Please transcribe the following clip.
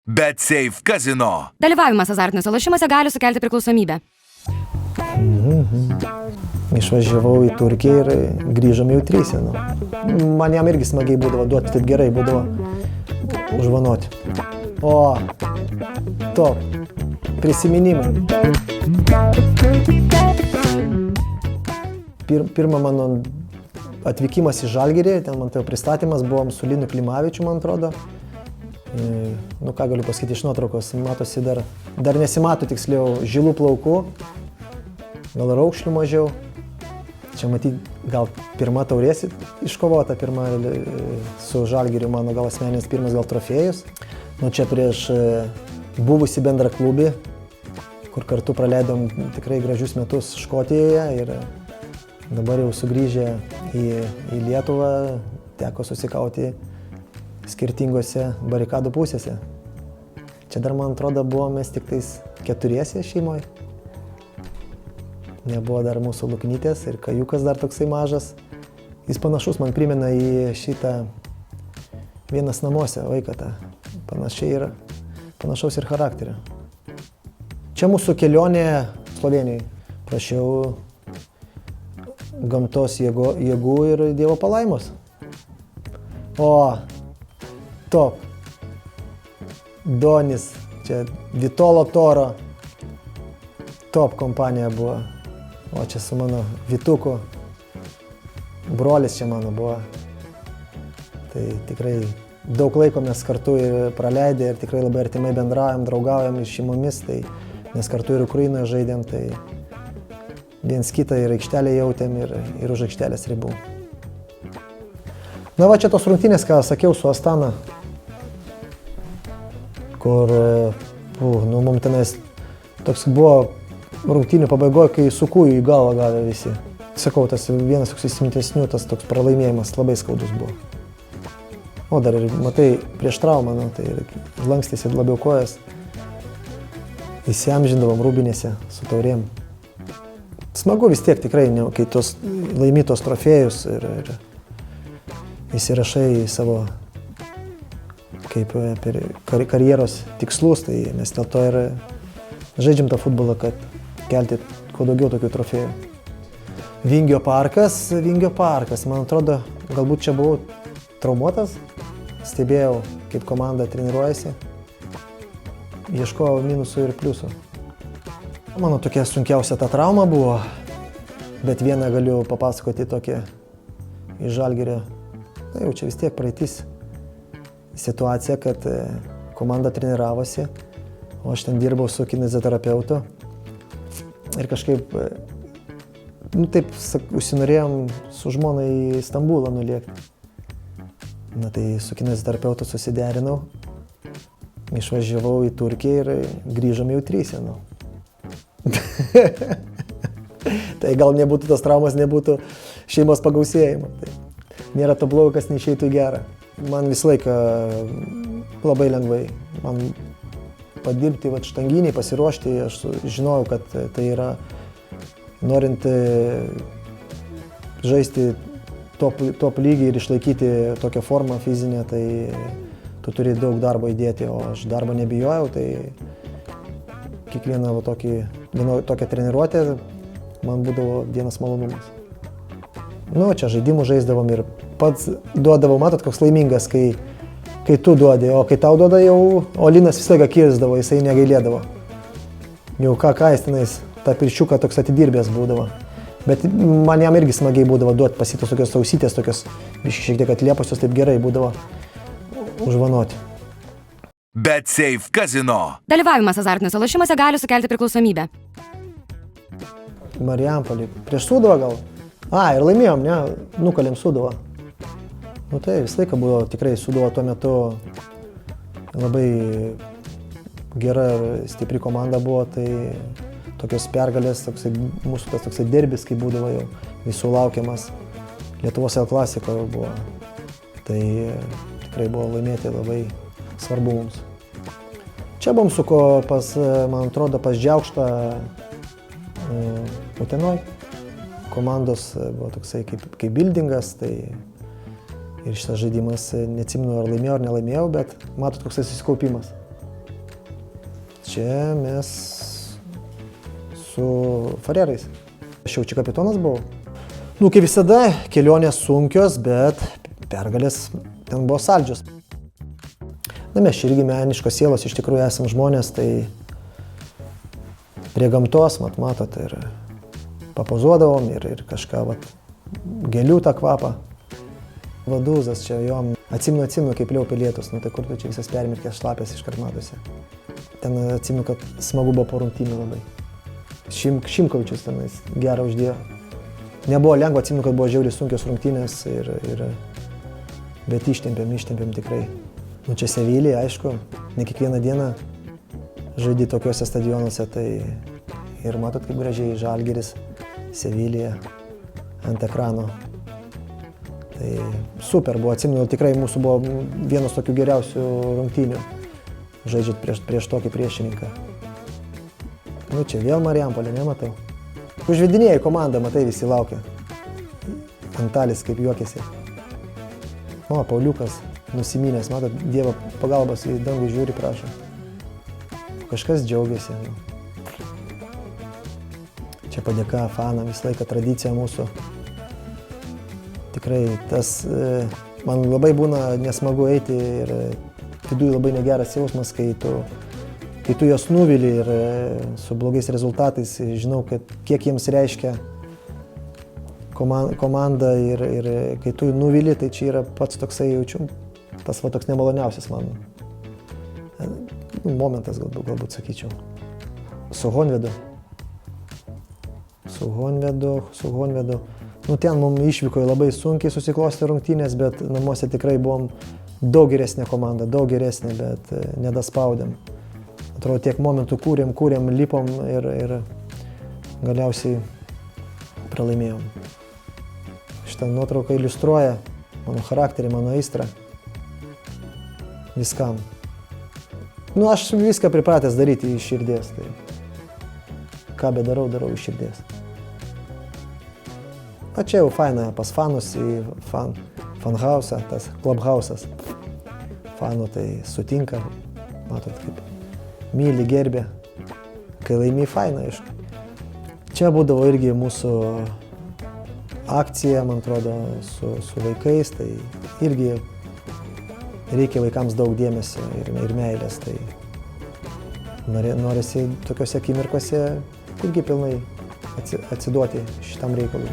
BetSafe Casino. Dalyvavimas azartiniuose lošimuose gali sukelti priklausomybę. Išvažiavau į Turkiją ir grįžom jau tryse. Man jam irgi smagiai būdavo duoti, taip gerai būdavo užvanoti. O, top, prisiminimai. Pirma mano atvykimas į Žalgirį, ten man tai pristatymas, buvom su Linu Klimavičiu, man atrodo. Nu ką galiu pasakyti iš nuotraukos, matosi dar nesimato tiksliau žilų plaukų, gal raukšlių mažiau. Čia matyti, gal pirma taurės iškovota, pirma su Žalgiriu mano gal asmeninis pirmas gal trofėjus. Nu čia prieš buvusi bendra klubį, kur kartu praleidom tikrai gražius metus Škotijoje ir dabar jau sugrįžę į Lietuvą, teko susikauti skirtingose barikadų pusėse. Čia dar, man atrodo, buvome tik tais keturiese šeimoje. Nebuvo dar mūsų Luknytės ir Kajukas dar toksai mažas. Jis panašus, man primena į šitą Vienas namuose vaiką. Panašiai ir panašaus ir charakterio. Čia mūsų kelionė Slovėnijai. Prašiau gamtos jėgų ir Dievo palaimos. O, top. Donis, čia Vitolo Toro. Top kompanija buvo. O čia su mano Vituku. Brolis čia mano buvo. Tai tikrai daug laiko mes kartu ir praleidę ir tikrai labai artimai bendraujam, draugaujam ir šeimomis. Tai mes kartu ir Ukrainoje žaidėm, tai viens kitą ir aikštelę jautėm ir už aikštelės ribų. Na va čia tos rungtynės, ką sakiau su Astana, kur mums tenais toks buvo rungtynių pabaigoje, kai su kūju į galvą gavę visi. Sakau, tas vienas toks įsimintesnių, tas toks pralaimėjimas labai skaudus buvo. O dar ir, matai, prieš traumą, tai lankstėsi labiau kojas. Įsiamžindavom rūbinėse su taurėm. Smagu vis tiek tikrai, kai laimi tos trofėjus ir įsirašai į savo kaip karjeros tikslus, tai mes dėl to ir žaidžiam tą futbolą, kad kelti kuo daugiau tokių trofėjų. Vingio parkas, man atrodo, galbūt čia buvau traumuotas, stebėjau, kaip komanda treniruojasi, ieškojau minusų ir pliusų. Mano tokia sunkiausia ta trauma buvo, bet vieną galiu papasakoti tokią iš Žalgirio. Tai jau čia vis tiek praeitis situacija, kad komanda treniravosi, o aš ten dirbau su kineziterapeutu ir kažkaip, taip užsinorėjom su žmona į Stambulą nulėkti. Na tai su kineziterapeutu susiderinau, išvažiavau į Turkiją ir grįžom jau tryse. Tai gal nebūtų tos traumas, nebūtų šeimos pagausėjimo. Tai nėra to blogo, kas neišeitų į gerą. Man visą laiką labai lengvai. Man padirbti štanginiai, pasiruošti, aš žinojau, kad tai yra, norint žaisti top lygį ir išlaikyti tokią formą fizinę, tai tu turi daug darbo įdėti, o aš darbo nebijojau, tai kiekvieną tokią treniruotę man būdavo vienas malonumas. Nu, čia žaidimų žaisdavom ir pats duodavau, matot, koks laimingas, kai tu duodi, o kai tau duoda jau, o Linas visą laiką kirsdavo, jisai negailėdavo. Jau ką jis tenais, tą pirščiuką toks atidirbęs būdavo. Bet man jam irgi smagiai būdavo duoti pasitos tokios ausytės, tokios šiek tiek atliepusios, taip gerai būdavo užvanoti. BetSafe Casino. Dalyvavimas azartiniuose lošimuose gali sukelti priklausomybę. Marijampolį. Prieš Sūduvą gal? Ir laimėjom, ne? Nukalėm Sūduvą. Nu tai visą laiką buvo tikrai Sūduva tuo metu labai gera ir stipri komanda buvo, tai tokios pergalės, mūsų tas toksai derbis, kai būdavo jau visų laukiamas. Lietuvos L klasiko buvo. Tai tikrai buvo laimėti labai svarbu mums. Čia buvom man atrodo, pas Džiaukštą Utenoj. Komandos buvo toksai kaip buildingas, tai ir šitas žaidimas, neatsimenu ar laimėjau ar nelaimėjau, bet matot koksai susikaupimas. čia mes su Farerais. Aš jau čia kapitonas buvau. Nu, kaip visada, kelionės sunkios, bet pergalės ten buvo saldžios. Na, mes čia irgi meniškos sielos, iš tikrųjų esam žmonės, tai prie gamtos, matot, ir papozuodavom, ir kažką, gėlių tą kvapą. Vadūzas čia jom, atsimenu, kaip liaupė lietus, nu tai kur tu čia visas permirkęs šlapės iškart matosi. Ten atsimenu, kad smagu buvo po rungtynių labai. Šimkovičius tenais gerą uždėjo. Nebuvo lengva, atsimenu, kad buvo žiauriai sunkios rungtynės, bet ištempėm tikrai. Nu čia Sevilija, aišku, ne kiekvieną dieną žaidži tokiuose stadionuose, tai ir matot, kaip gražiai Žalgiris, Sevilija ant ekrano. Tai super buvo, atsimenu, tikrai mūsų buvo vienas tokių geriausių rungtynių, žaidžiant prieš tokį priešininką. Nu čia vėl Marijampolė, nematau. Užvedinėjai komandą, matai, visi laukia. Antalis kaip juokėsi. O, Pauliukas nusiminęs, matot, Dievo pagalbos į dangų žiūri, prašo. Kažkas džiaugiasi. Čia padėka fanam, visą laiką tradicija mūsų. Tikrai tas, man labai būna nesmagu eiti ir viduj labai negeras jausmas, kai tu juos nuvili ir su blogais rezultatais, žinau, kad kiek jiems reiškia komanda ir kai tu nuvili, tai čia yra pats toksai jaučiu, tas toks nemaloniausias man momentas galbūt sakyčiau. Su Honvedu. Nu ten mums išvykoje labai sunkiai susiklostė rungtynės, bet namuose tikrai buvom daug geresnė komanda, bet nedaspaudėm. Atrodo, tiek momentų kūrėm, lipom ir galiausiai pralaimėjom. Šitą nuotrauką iliustruoja mano charakterį, mano aistrą viskam. Nu, aš viską pripratęs daryti iš širdies, tai ką bedarau, darau iš širdies. O čia jau faina pas fanus į fanhausą, tas klubhausas. Fanų tai sutinka, matot, kaip myli, gerbė. Kai laimi, faina, aišku. Čia būdavo irgi mūsų akcija, man atrodo, su vaikais, tai irgi reikia vaikams daug dėmesio ir meilės, tai norisi tokiuose akimirkose irgi pilnai atsiduoti šitam reikalui.